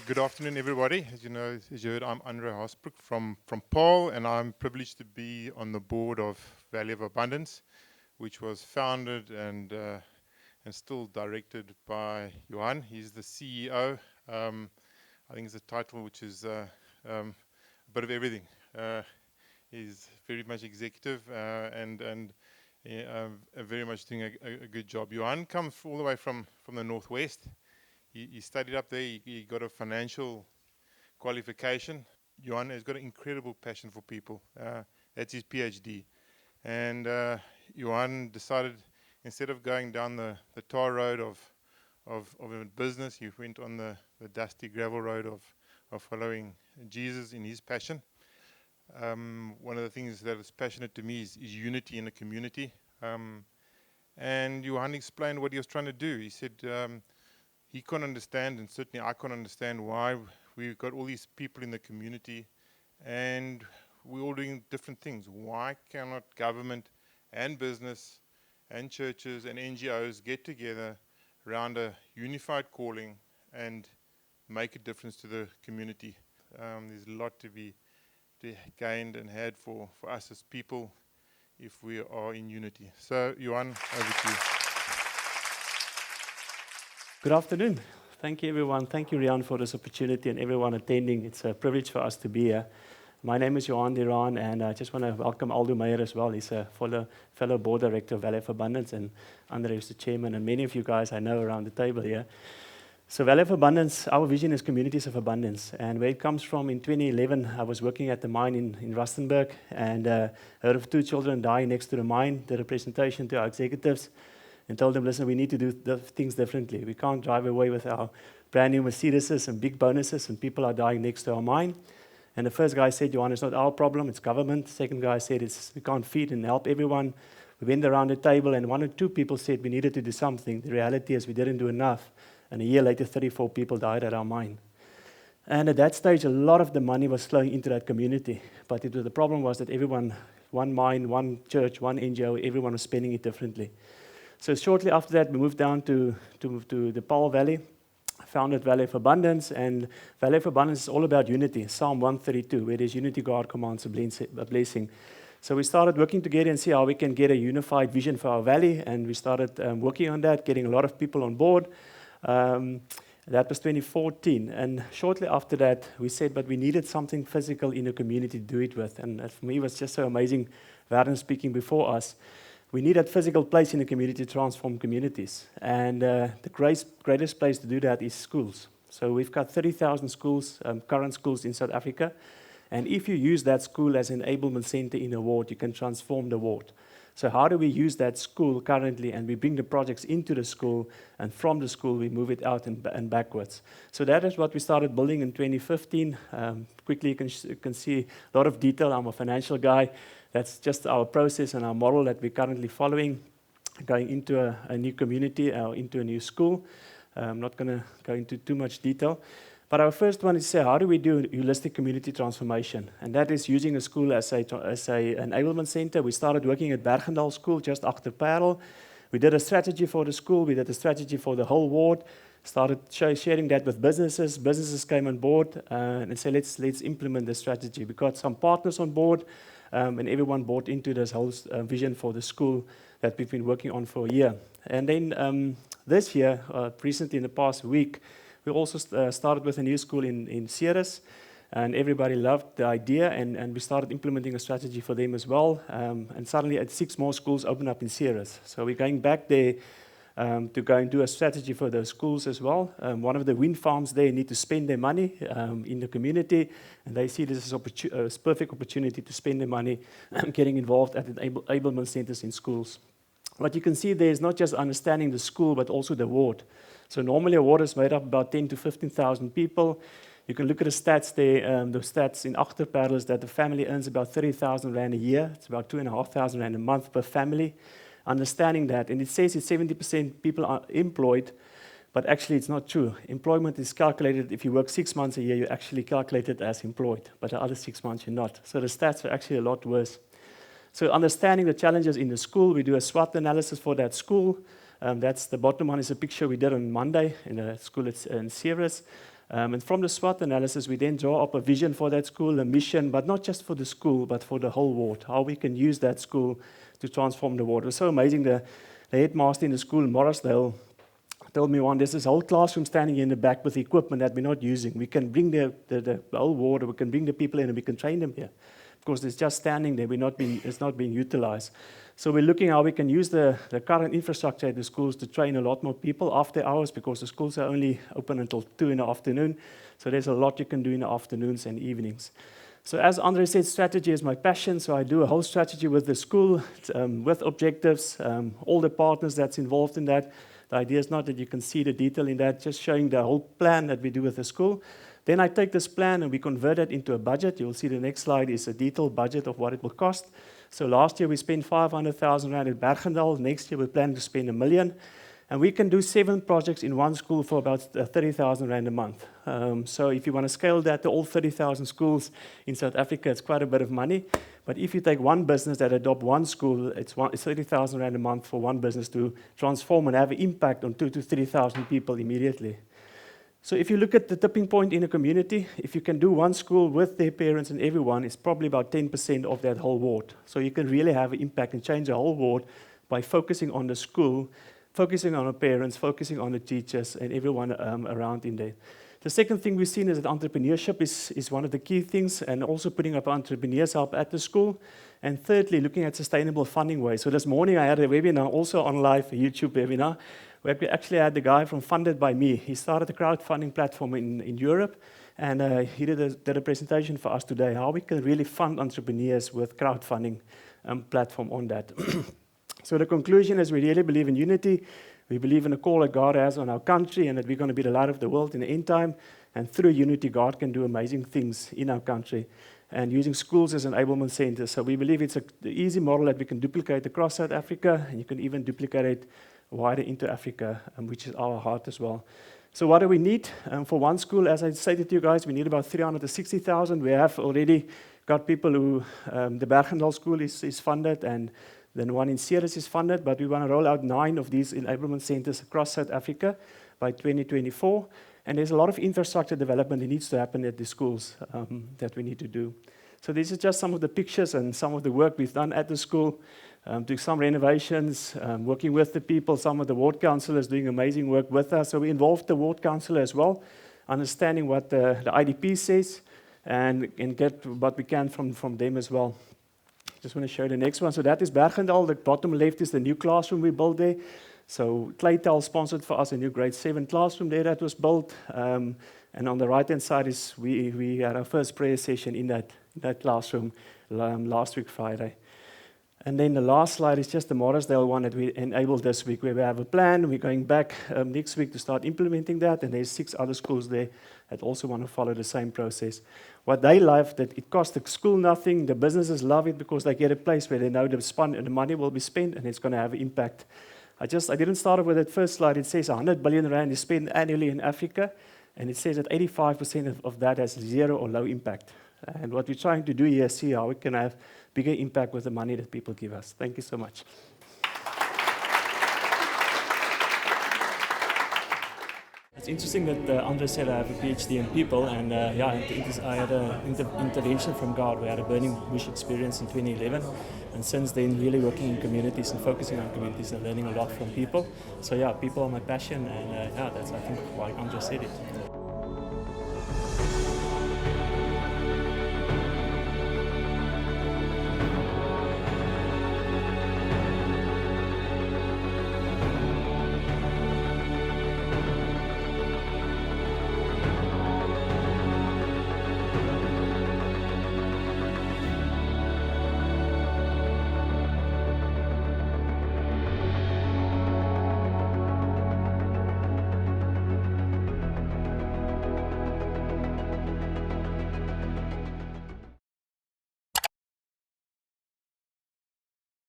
Good afternoon, everybody. As you know, as you heard, I'm Andre Hasbroek from Paul, and I'm privileged to be on the board of Valley of Abundance, which was founded and still directed by Johan. He's the CEO. I think it's a title which is a bit of everything. He's very much executive and very much doing a good job. Johan comes all the way from the Northwest. He studied up there. He got a financial qualification. Johan has got an incredible passion for people. That's his PhD. And Johan decided, instead of going down the tar road of a business, he went on the dusty gravel road of following Jesus in his passion. One of the things that is passionate to me is unity in the community. And Johan explained what he was trying to do. He said, he can't understand, and certainly I can't understand, why we've got all these people in the community and we're all doing different things. Why cannot government and business and churches and NGOs get together around a unified calling and make a difference to the community? There's a lot to be gained and had for us as people if we are in unity. So, Johan, over to you. Good afternoon. Thank you, everyone. Thank you, Rian, for this opportunity, and everyone attending. It's a privilege for us to be here. My name is Johan Duraan, and I just want to welcome Aldo Meyer as well. He's a fellow board director of Valley of Abundance, and Andre is the chairman, and many of you guys I know around the table here. So Valley of Abundance, our vision is communities of abundance, and where it comes from, in 2011, I was working at the mine in Rustenburg, and heard of 2 children dying next to the mine, did a presentation to our executives, and told them, listen, we need to do things differently. We can't drive away with our brand new Mercedes and big bonuses, and people are dying next to our mine. And the first guy said, Johan, it's not our problem, it's government. Second guy said, we can't feed and help everyone. We went around the table, and 1 or 2 people said we needed to do something. The reality is we didn't do enough. And a year later, 34 people died at our mine. And at that stage, a lot of the money was flowing into that community. But the problem was that everyone, one mine, one church, one NGO, everyone was spending it differently. So shortly after that, we moved down to the Paul Valley, founded Valley of Abundance, and Valley of Abundance is all about unity. Psalm 132, where there's unity, God commands a blessing. So we started working together and see how we can get a unified vision for our valley, and we started working on that, getting a lot of people on board. That was 2014, and shortly after that, we said, but we needed something physical in the community to do it with, and for me, it was just so amazing, Warren speaking before us. We need a physical place in the community to transform communities. And the greatest place to do that is schools. So we've got 30,000 schools, current schools in South Africa. And if you use that school as an enablement center in a ward, you can transform the ward. So how do we use that school currently, and we bring the projects into the school, and from the school we move it out and backwards. So that is what we started building in 2015. Quickly you can see a lot of detail. I'm a financial guy. That's just our process and our model that we're currently following, going into a new community or into a new school. I'm not going to go into too much detail. But our first one is to say, how do we do holistic community transformation? And that is using a school as a enablement center. We started working at Bergendal School, just after Parel. We did a strategy for the school. We did a strategy for the whole ward. Started sharing that with businesses. Businesses came on board and said, let's implement the strategy. We got some partners on board. And everyone bought into this whole vision for the school that we've been working on for a year. And then this year, recently in the past week, we also started with a new school in Ceres, and everybody loved the idea, and we started implementing a strategy for them as well. And suddenly 6 more schools opened up in Ceres. So we're going back there to go and do a strategy for those schools as well. One of the wind farms there need to spend their money in the community, and they see this as a perfect opportunity to spend their money getting involved at enablement centers in schools. What you can see there is not just understanding the school, but also the ward. So normally a ward is made up of about 10 to 15,000 people. You can look at the stats there. The stats in Agterparel is that the family earns about 30,000 Rand a year. It's about 2,500 Rand a month per family. Understanding that, and it says it's 70% people are employed, but actually it's not true. Employment is calculated, if you work 6 months a year, you're actually calculated as employed, but the other 6 months you're not. So the stats are actually a lot worse. So understanding the challenges in the school, we do a SWOT analysis for that school. That's the bottom one is a picture we did on Monday in a school in Ceres. And from the SWOT analysis, we then draw up a vision for that school, a mission, but not just for the school, but for the whole ward, how we can use that school to transform the ward. It was so amazing. The headmaster in the school, Morrisdale, told me one, there's this whole classroom standing here in the back with equipment that we're not using. We can bring the whole ward, or we can bring the people in and we can train them here. Of course, it's just standing there, it's not being utilized. So we're looking how we can use the current infrastructure at the schools to train a lot more people after hours, because the schools are only open until 2 in the afternoon. So there's a lot you can do in the afternoons and evenings. So as Andre said, strategy is my passion. So I do a whole strategy with the school, with objectives, all the partners that's involved in that. The idea is not that you can see the detail in that, just showing the whole plan that we do with the school. Then I take this plan and we convert it into a budget. You'll see the next slide is a detailed budget of what it will cost. So last year we spent 500,000 rand at Bergendal. Next year we plan to spend 1 million. And we can do 7 projects in one school for about 30,000 rand a month. So if you want to scale that to all 30,000 schools in South Africa, it's quite a bit of money. But if you take one business that adopt one school, it's 30,000 rand a month for one business to transform and have an impact on 2,000 to 3,000 people immediately. So if you look at the tipping point in a community, if you can do one school with their parents and everyone, it's probably about 10% of that whole ward. So you can really have an impact and change the whole ward by focusing on the school, focusing on the parents, focusing on the teachers and everyone around in there. The second thing we've seen is that entrepreneurship is one of the key things, and also putting up entrepreneurs help at the school. And thirdly, looking at sustainable funding ways. So this morning I had a webinar also on live, a YouTube webinar, where we actually had the guy from Funded by Me. He started a crowdfunding platform in Europe, and he did a presentation for us today, how we can really fund entrepreneurs with crowdfunding platform on that. So the conclusion is we really believe in unity. We believe in the call that God has on our country, and that we're going to be the light of the world in the end time. And through unity, God can do amazing things in our country. And using schools as enablement centers. So we believe it's the easy model that we can duplicate across South Africa, and you can even duplicate it wider into Africa, which is our heart as well. So what do we need? For one school, as I stated to you guys, we need about 360,000. We have already got people who, the Bergendal school is funded, and then one in Ceres is funded, but we want to roll out 9 of these enablement centers across South Africa by 2024. And there's a lot of infrastructure development that needs to happen at the schools that we need to do. So these are just some of the pictures and some of the work we've done at the school, doing some renovations, working with the people, some of the ward councillors doing amazing work with us. So we involved the ward councillor as well, understanding what the IDP says, and get what we can from them as well. Just want to show the next one. So that is Bergendal. The bottom left is the new classroom we built there. So Claytel sponsored for us a new grade 7 classroom there that was built. And on the right-hand side is we had our first prayer session in that classroom last week, Friday. And then the last slide is just the Morrisdale one that we enabled this week, where we have a plan. We're going back next week to start implementing that, and there's 6 other schools there that also want to follow the same process. What they love, that it costs the school nothing, the businesses love it because they get a place where they know the money will be spent and it's going to have an impact. I didn't start off with that first slide. It says 100 billion rand is spent annually in Africa, and it says that 85% of that has 0 or low impact. And what we're trying to do here is see how we can have bigger impact with the money that people give us. Thank you so much. It's interesting that Andre said I have a PhD in people, and I had an intervention from God. We had a burning bush experience in 2011, and since then really working in communities and focusing on communities and learning a lot from people. So yeah, people are my passion, and that's I think why Andre said it.